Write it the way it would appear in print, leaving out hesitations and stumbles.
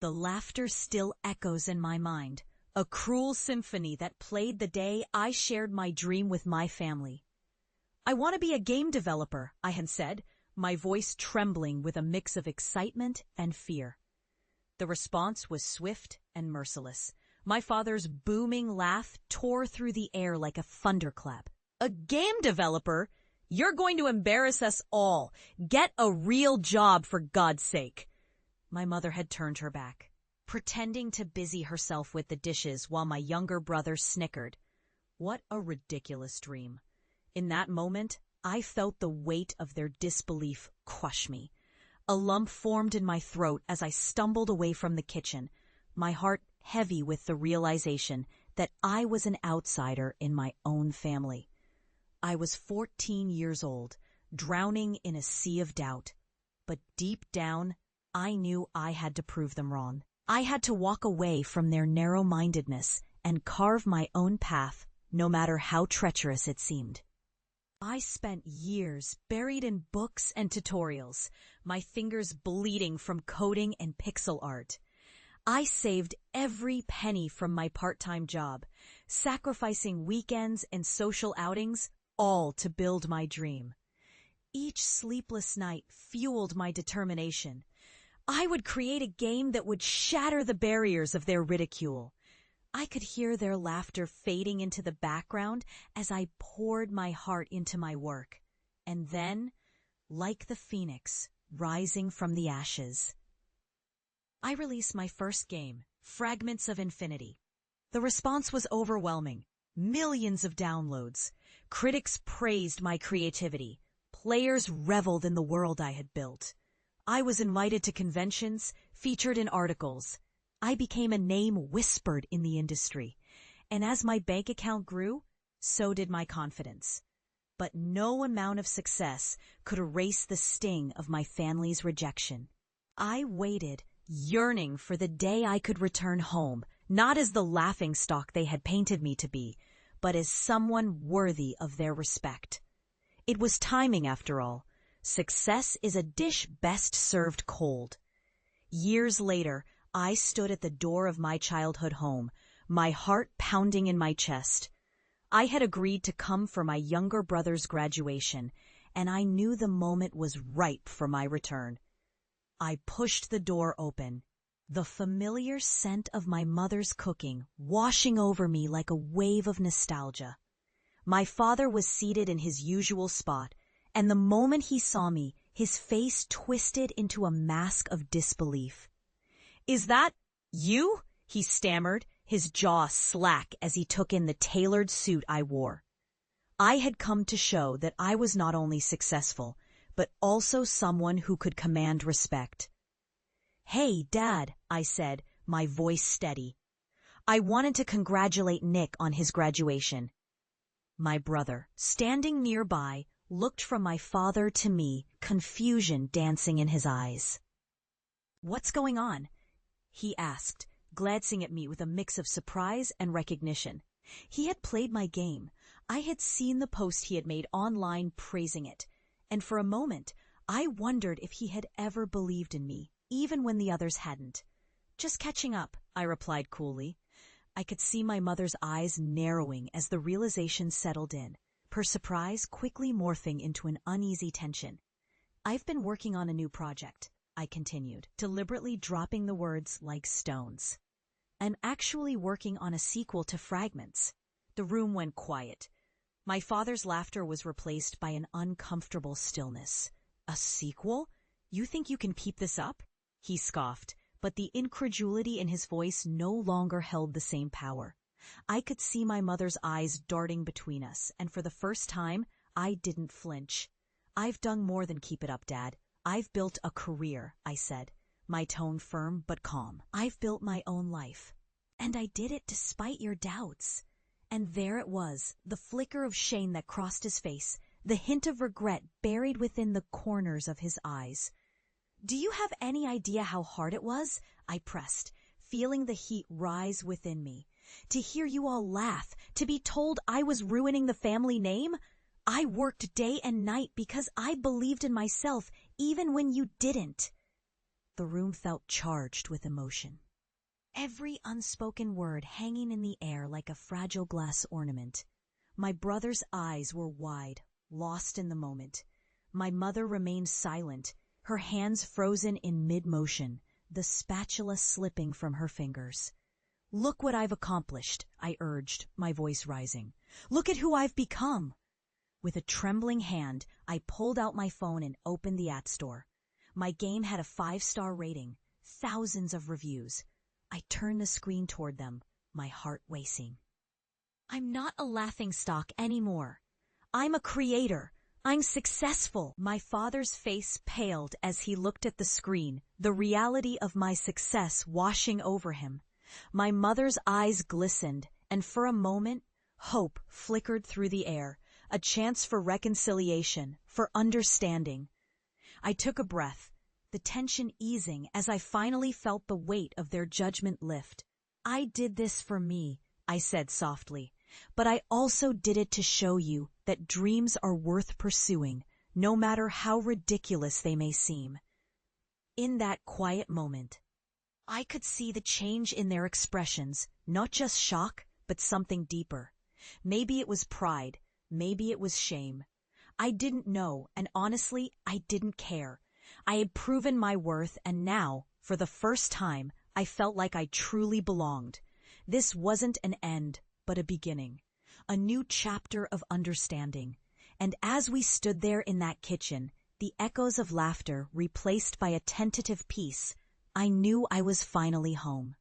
The laughter still echoes in my mind, a cruel symphony that played the day I shared my dream with my family. "I want to be a game developer," I had said, my voice trembling with a mix of excitement and fear. The response was swift and merciless. My father's booming laugh tore through the air like a thunderclap. "A game developer? You're going to embarrass us all. Get a real job, for God's sake." My mother had turned her back, pretending to busy herself with the dishes while my younger brother snickered. What a ridiculous dream. In that moment, I felt the weight of their disbelief crush me. A lump formed in my throat as I stumbled away from the kitchen, my heart heavy with the realization that I was an outsider in my own family. I was 14 years old, drowning in a sea of doubt. But deep down, I knew I had to prove them wrong. I had to walk away from their narrow-mindedness and carve my own path, no matter how treacherous it seemed. I spent years buried in books and tutorials, my fingers bleeding from coding and pixel art. I saved every penny from my part-time job, sacrificing weekends and social outings, all to build my dream. Each sleepless night fueled my determination. I would create a game that would shatter the barriers of their ridicule. I could hear their laughter fading into the background as I poured my heart into my work. And then, like the phoenix rising from the ashes, I released my first game, Fragments of Infinity. The response was overwhelming. Millions of downloads. Critics praised my creativity. Players reveled in the world I had built. I was invited to conventions, featured in articles. I became a name whispered in the industry. And as my bank account grew, so did my confidence. But no amount of success could erase the sting of my family's rejection. I waited, yearning for the day I could return home, not as the laughingstock they had painted me to be, but as someone worthy of their respect. It was timing, after all. Success is a dish best served cold. Years later, I stood at the door of my childhood home, my heart pounding in my chest. I had agreed to come for my younger brother's graduation, and I knew the moment was ripe for my return. I pushed the door open, the familiar scent of my mother's cooking washing over me like a wave of nostalgia. My father was seated in his usual spot, and the moment he saw me, his face twisted into a mask of disbelief. "Is that you?" he stammered, his jaw slack as he took in the tailored suit I wore. I had come to show that I was not only successful, but also someone who could command respect. "Hey, Dad," I said, my voice steady. "I wanted to congratulate Nick on his graduation." My brother, standing nearby, looked from my father to me, confusion dancing in his eyes. "What's going on?" he asked, glancing at me with a mix of surprise and recognition. He had played my game. I had seen the post he had made online praising it, and for a moment I wondered if he had ever believed in me, even when the others hadn't. "Just catching up," I replied coolly. I could see my mother's eyes narrowing as the realization settled in, her surprise quickly morphing into an uneasy tension. "I've been working on a new project," I continued, deliberately dropping the words like stones. "I'm actually working on a sequel to Fragments." The room went quiet. My father's laughter was replaced by an uncomfortable stillness. "A sequel? You think you can keep this up?" He scoffed, but the incredulity in his voice no longer held the same power. I could see my mother's eyes darting between us, and for the first time, I didn't flinch. "I've done more than keep it up, Dad. I've built a career," I said, my tone firm but calm. "I've built my own life. And I did it despite your doubts." And there it was, the flicker of shame that crossed his face, the hint of regret buried within the corners of his eyes. "Do you have any idea how hard it was?" I pressed, feeling the heat rise within me. "To hear you all laugh, to be told I was ruining the family name? I worked day and night because I believed in myself even when you didn't." The room felt charged with emotion. Every unspoken word hanging in the air like a fragile glass ornament. My brother's eyes were wide, lost in the moment. My mother remained silent, her hands frozen in mid-motion, the spatula slipping from her fingers. "Look what I've accomplished," I urged, my voice rising. "Look at who I've become." With a trembling hand, I pulled out my phone and opened the App Store. My game had a 5-star rating, thousands of reviews. I turned the screen toward them, my heart racing. I'm not a laughingstock anymore. I'm a creator. I'm successful. My father's face paled as he looked at the screen, the reality of my success washing over him. My mother's eyes glistened, and for a moment, hope flickered through the air, a chance for reconciliation, for understanding. I took a breath, the tension easing as I finally felt the weight of their judgment lift. "I did this for me," I said softly, "but I also did it to show you that dreams are worth pursuing, no matter how ridiculous they may seem." In that quiet moment, I could see the change in their expressions, not just shock, but something deeper. Maybe it was pride, maybe it was shame. I didn't know, and honestly, I didn't care. I had proven my worth, and now, for the first time, I felt like I truly belonged. This wasn't an end, but a beginning. A new chapter of understanding. And as we stood there in that kitchen, the echoes of laughter replaced by a tentative peace, I knew I was finally home.